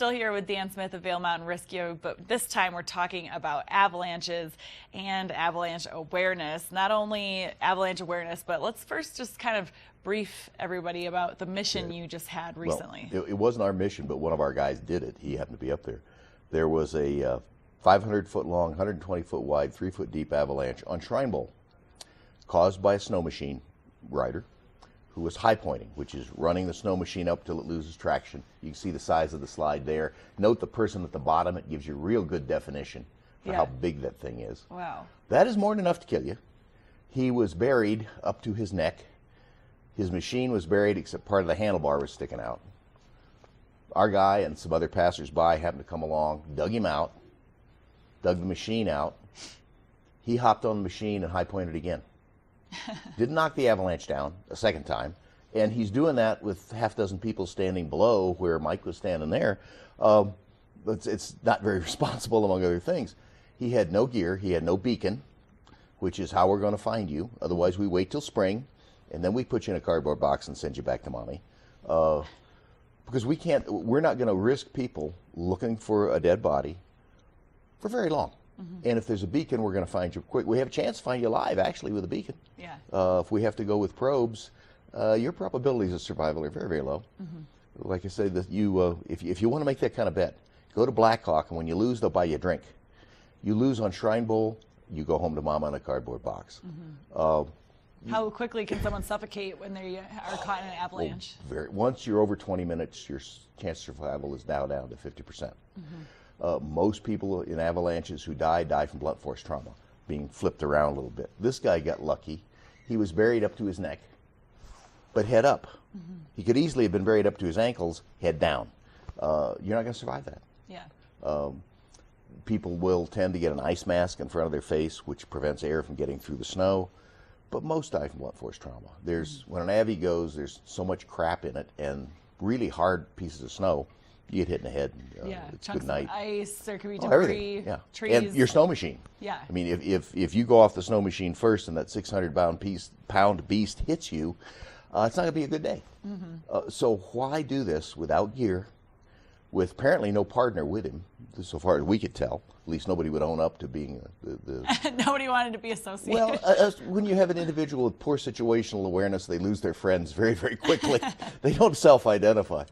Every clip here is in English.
still here with Dan Smith of Vail Mountain Rescue, but this time we're talking about avalanches and avalanche awareness. Not only avalanche awareness, but let's first just kind of brief everybody about the mission you just had recently. Well, it wasn't our mission, but one of our guys did it. He happened to be up there. There was a 500-foot long, 120-foot wide, 3-foot deep avalanche on Shrine Bowl caused by a snow machine rider who was high pointing, which is running the snow machine up till it loses traction. You can see the size of the slide there. Note the person at the bottom. It gives you real good definition for how big that thing is. Wow. That is more than enough to kill you. He was buried up to his neck. His machine was buried except part of the handlebar was sticking out. Our guy and some other passersby happened to come along, dug him out, dug the machine out. He hopped on the machine and high pointed again. Didn't knock the avalanche down a second time, and he's doing that with half dozen people standing below where Mike was standing there. It's not very responsible, among other things. He had no gear, he had no beacon, which is how we're going to find you. Otherwise, we wait till spring, and then we put you in a cardboard box and send you back to mommy. Because we're not going to risk people looking for a dead body for very long. And if there's a beacon, we're going to find you quick. We have a chance to find you alive, actually, with a beacon. Yeah. If we have to go with probes, your probabilities of survival are very, very low. Like I said, if you want to make that kind of bet, go to Blackhawk, and when you lose, they'll buy you a drink. You lose on Shrine Bowl, you go home to mama in a cardboard box. How quickly can someone suffocate when they are caught in an avalanche? Once you're over 20 minutes, your chance of survival is now down to 50%. Most people in avalanches who die from blunt force trauma, being flipped around a little bit. This guy got lucky. He was buried up to his neck, but head up. He could easily have been buried up to his ankles, head down. You're not going to survive that. Yeah. People will tend to get an ice mask in front of their face, which prevents air from getting through the snow. But most die from blunt force trauma. When an avy goes, there's so much crap in it and really hard pieces of snow. You get hit in the head. It's chunks good night. Of ice, there could be debris, everything. Yeah. trees. And your snow machine. Yeah. I mean, if you go off the snow machine first and that 600-pound beast hits you, it's not going to be a good day. So why do this without gear, with apparently no partner with him, so far as we could tell? At least nobody would own up to being the Nobody wanted to be associated. Well, when you have an individual with poor situational awareness, they lose their friends very, very quickly. They don't self-identify.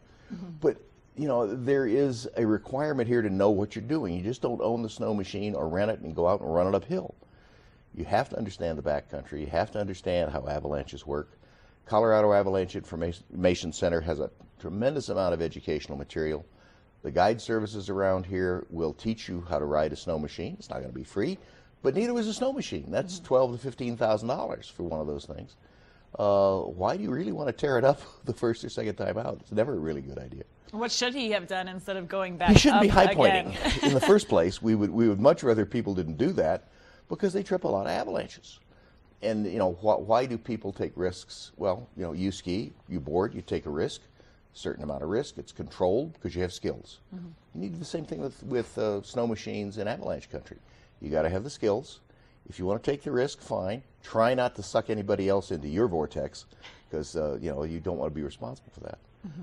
But you know, there is a requirement here to know what you're doing. You just don't own the snow machine or rent it and go out and run it uphill. You have to understand the backcountry. You have to understand how avalanches work. Colorado Avalanche Information Center has a tremendous amount of educational material. The guide services around here will teach you how to ride a snow machine. It's not going to be free, but neither is a snow machine. That's $12,000 to $15,000 for one of those things. Why do you really want to tear it up the first or second time out? It's never a really good idea. What should he have done instead of going back? He shouldn't be high again? pointing in the first place. We would much rather people didn't do that because they trip a lot of avalanches. And you know, why do people take risks? Well, you know, you ski, you board, you take a risk, a certain amount of risk. It's controlled because you have skills. You need the same thing with snow machines in avalanche country. You got to have the skills. If you want to take the risk, fine. Try not to suck anybody else into your vortex, because you know, you don't want to be responsible for that.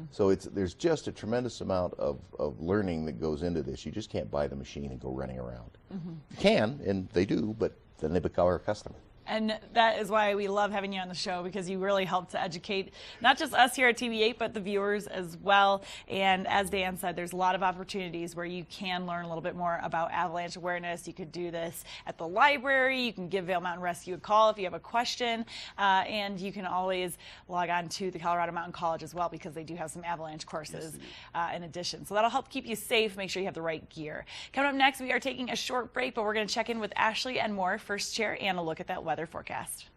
So there's just a tremendous amount of learning that goes into this. You just can't buy the machine and go running around. You can, and they do, but then they become our customer. And that is why we love having you on the show, because you really help to educate not just us here at TV8, but the viewers as well. And as Dan said, there's a lot of opportunities where you can learn a little bit more about avalanche awareness. You could do this at the library. You can give Vail Mountain Rescue a call if you have a question. And you can always log on to the Colorado Mountain College as well, because they do have some avalanche courses in addition. So that'll help keep you safe, make sure you have the right gear. Coming up next, we are taking a short break, but we're going to check in with Ashley and more. First chair and a look at that weather forecast.